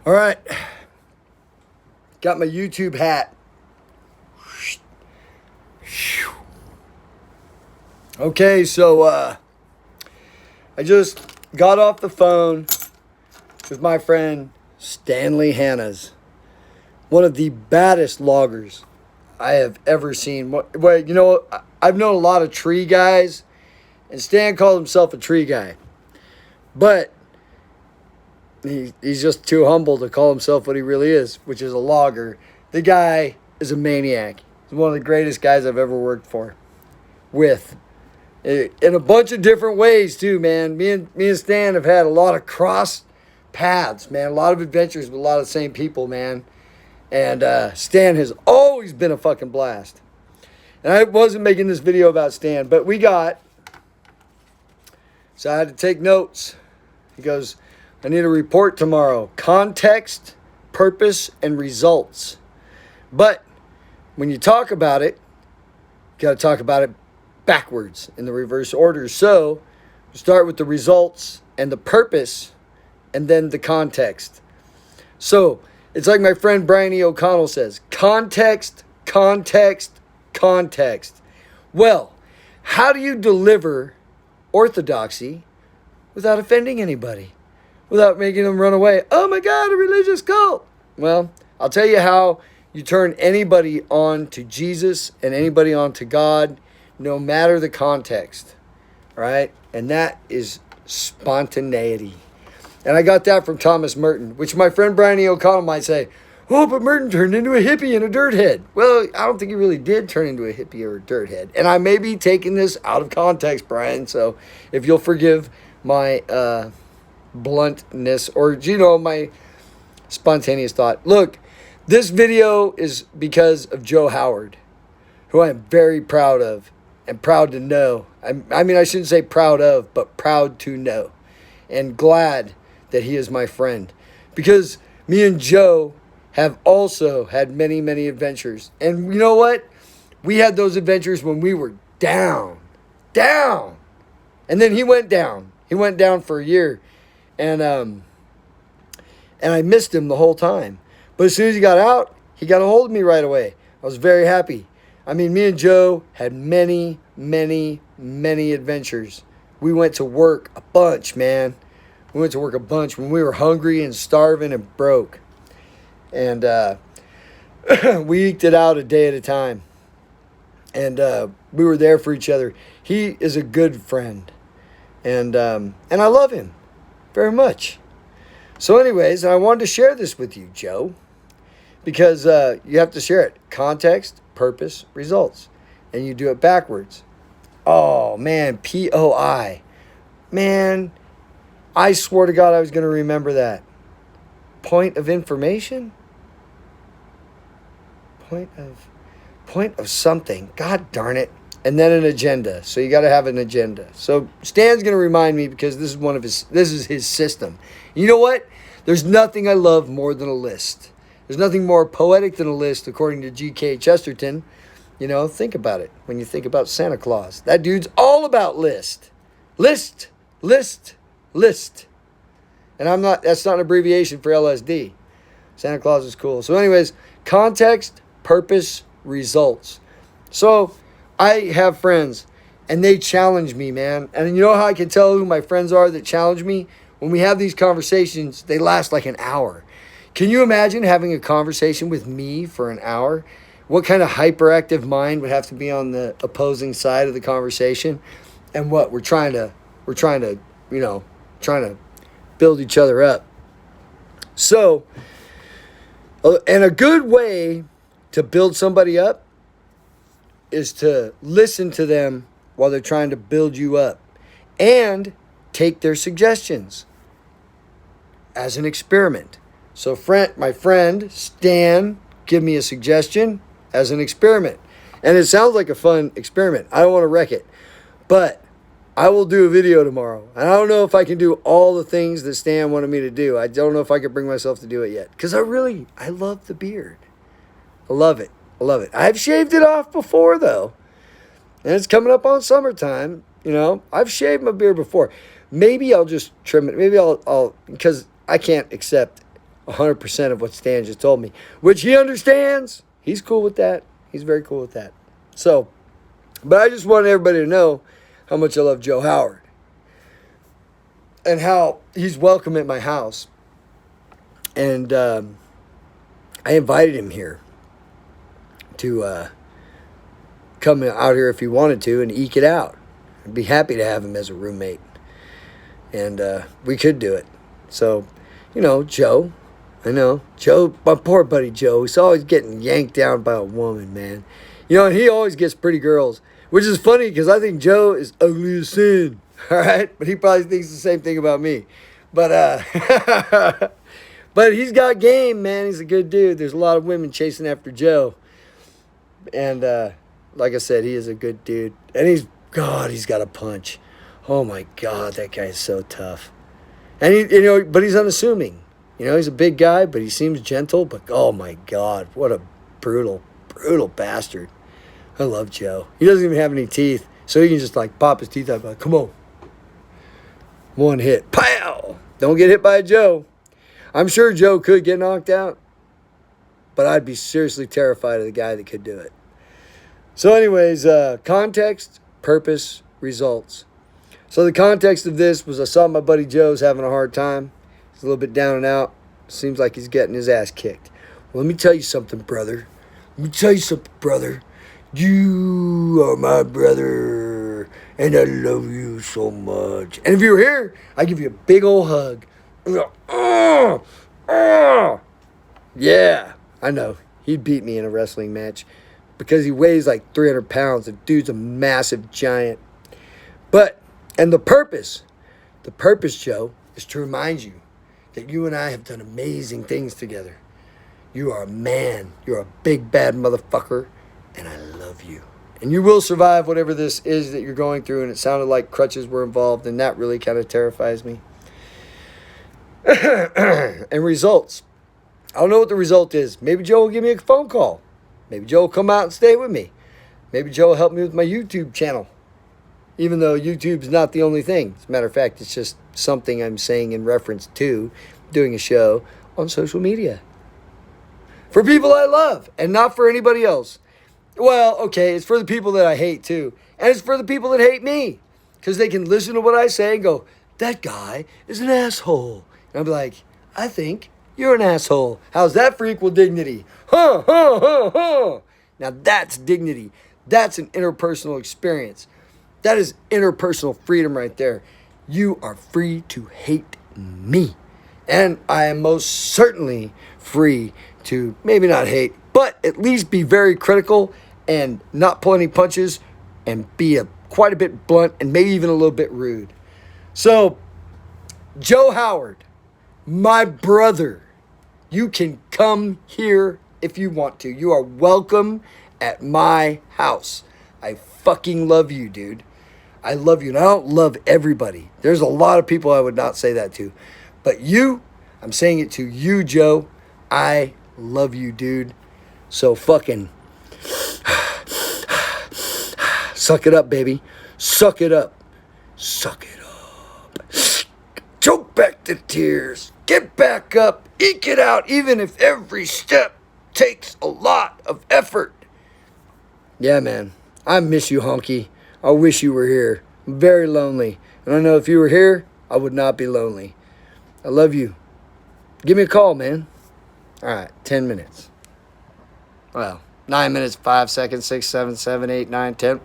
All right. Got my YouTube hat. Okay, so I just got off the phone with my friend Stanley Hannas, one of the baddest loggers I have ever seen. Well, you know, I've known a lot of tree guys, and Stan called himself a tree guy. But he's just too humble to call himself what he really is, which is a logger. The guy is a maniac. He's one of the greatest guys I've ever worked with. In a bunch of different ways, too, man. Me and Stan have had a lot of cross paths, man. A lot of adventures with a lot of the same people, man. And Stan has always been a fucking blast. And I wasn't making this video about Stan, but so I had to take notes. He goes, I need a report tomorrow. Context, purpose, and results. But when you talk about it, you got to talk about it backwards in the reverse order. So start with the results and the purpose and then the context. So it's like my friend Brian E. O'Connell says, context, context, context. Well, how do you deliver orthodoxy without offending anybody? Without making them run away? Oh my God, a religious cult. Well, I'll tell you how you turn anybody on to Jesus and anybody on to God, no matter the context. All right? And that is spontaneity. And I got that from Thomas Merton, which my friend Brian E. O'Connell might say, oh, but Merton turned into a hippie and a dirt head. Well, I don't think he really did turn into a hippie or a dirt head. And I may be taking this out of context, Brian. So if you'll forgive my bluntness or, my spontaneous thought. Look, this video is because of Joe Howard, who I am very proud of and proud to know. I mean, I shouldn't say proud of, but proud to know. And glad that he is my friend. Because me and Joe have also had many, many adventures. And you know what? We had those adventures when we were down. And then he went down. He went down for a year. And I missed him the whole time. But as soon as he got out, he got a hold of me right away. I was very happy. I mean, me and Joe had many, many, many adventures. We went to work a bunch, man. We went to work a bunch when we were hungry and starving and broke. And we eked it out a day at a time. And we were there for each other. He is a good friend. And I love him very much. So anyways, I wanted to share this with you, Joe. Because you have to share it. Context, purpose, results. And you do it backwards. Oh, man. POI. Man, I swore to God I was going to remember that. Point of information? Point of something. God darn it. And then an agenda. So you got to have an agenda. So Stan's going to remind me because this is his system. You know what? There's nothing I love more than a list. There's nothing more poetic than a list, according to G.K. Chesterton. Think about it. When you think about Santa Claus, that dude's all about list. List. And that's not an abbreviation for LSD. Santa Claus is cool. So anyways, context, purpose, results. So I have friends and they challenge me, man. And you know how I can tell who my friends are that challenge me? When we have these conversations, they last like an hour. Can you imagine having a conversation with me for an hour? What kind of hyperactive mind would have to be on the opposing side of the conversation? And what we're trying to build each other up. So, and a good way to build somebody up is to listen to them while they're trying to build you up and take their suggestions as an experiment. So my friend Stan give me a suggestion as an experiment. And it sounds like a fun experiment. I don't want to wreck it. But I will do a video tomorrow. And I don't know if I can do all the things that Stan wanted me to do. I don't know if I can bring myself to do it yet. Because I love the beard. I love it. I've shaved it off before, though. And it's coming up on summertime. I've shaved my beard before. Maybe I'll just trim it. Maybe I'll because I can't accept 100% of what Stan just told me, which he understands. He's cool with that. He's very cool with that. So, but I just want everybody to know how much I love Joe Howard and how he's welcome at my house. And I invited him here to come out here if he wanted to and eke it out. I'd be happy to have him as a roommate. And we could do it. So, you know, Joe, I know. Joe, my poor buddy Joe, he's always getting yanked down by a woman, man. You know, and he always gets pretty girls, which is funny because I think Joe is ugly as sin. All right? But he probably thinks the same thing about me. But, but he's got game, man. He's a good dude. There's a lot of women chasing after Joe. And like I said, he is a good dude. And he's got a punch. Oh, my God, that guy is so tough. And, but he's unassuming. You know, he's a big guy, but he seems gentle. But, oh, my God, what a brutal, brutal bastard. I love Joe. He doesn't even have any teeth, so he can just, like, pop his teeth out. Like, come on. One hit. Pow! Don't get hit by Joe. I'm sure Joe could get knocked out, but I'd be seriously terrified of the guy that could do it. So anyways, context, purpose, results. So the context of this was I saw my buddy Joe's having a hard time. He's a little bit down and out. Seems like he's getting his ass kicked. Well, let me tell you something, brother. You are my brother, and I love you so much. And if you were here, I'd give you a big old hug. Yeah, I know. He'd beat me in a wrestling match because he weighs like 300 pounds. The dude's a massive giant. And the purpose, Joe, is to remind you that you and I have done amazing things together. You are a man. You're a big, bad motherfucker, and I love you. And you will survive whatever this is that you're going through, and it sounded like crutches were involved, and that really kind of terrifies me. And results. I don't know what the result is. Maybe Joe will give me a phone call. Maybe Joe will come out and stay with me. Maybe Joe will help me with my YouTube channel. Even though YouTube's not the only thing. As a matter of fact, it's just something I'm saying in reference to doing a show on social media. For people I love and not for anybody else. Well, okay, it's for the people that I hate too. And it's for the people that hate me. Because they can listen to what I say and go, that guy is an asshole. And I'll be like, I think you're an asshole. How's that for equal dignity? Huh. Now that's dignity. That's an interpersonal experience. That is interpersonal freedom right there. You are free to hate me. And I am most certainly free to maybe not hate, but at least be very critical and not pull any punches and be quite a bit blunt and maybe even a little bit rude. So, Joe Howard, my brother, you can come here if you want to. You are welcome at my house. I fucking love you, dude. I love you, and I don't love everybody. There's a lot of people I would not say that to. But you, I'm saying it to you, Joe. I love you, dude. So fucking suck it up, baby. Suck it up. Suck it up. Choke back the tears. Get back up. Eke it out, even if every step takes a lot of effort. Yeah, man. I miss you, honky. I wish you were here. I'm very lonely. And I know if you were here, I would not be lonely. I love you. Give me a call, man. All right, 10 minutes. Well, 9 minutes, 5 seconds, 6, 7, 7, 8, 9, 10.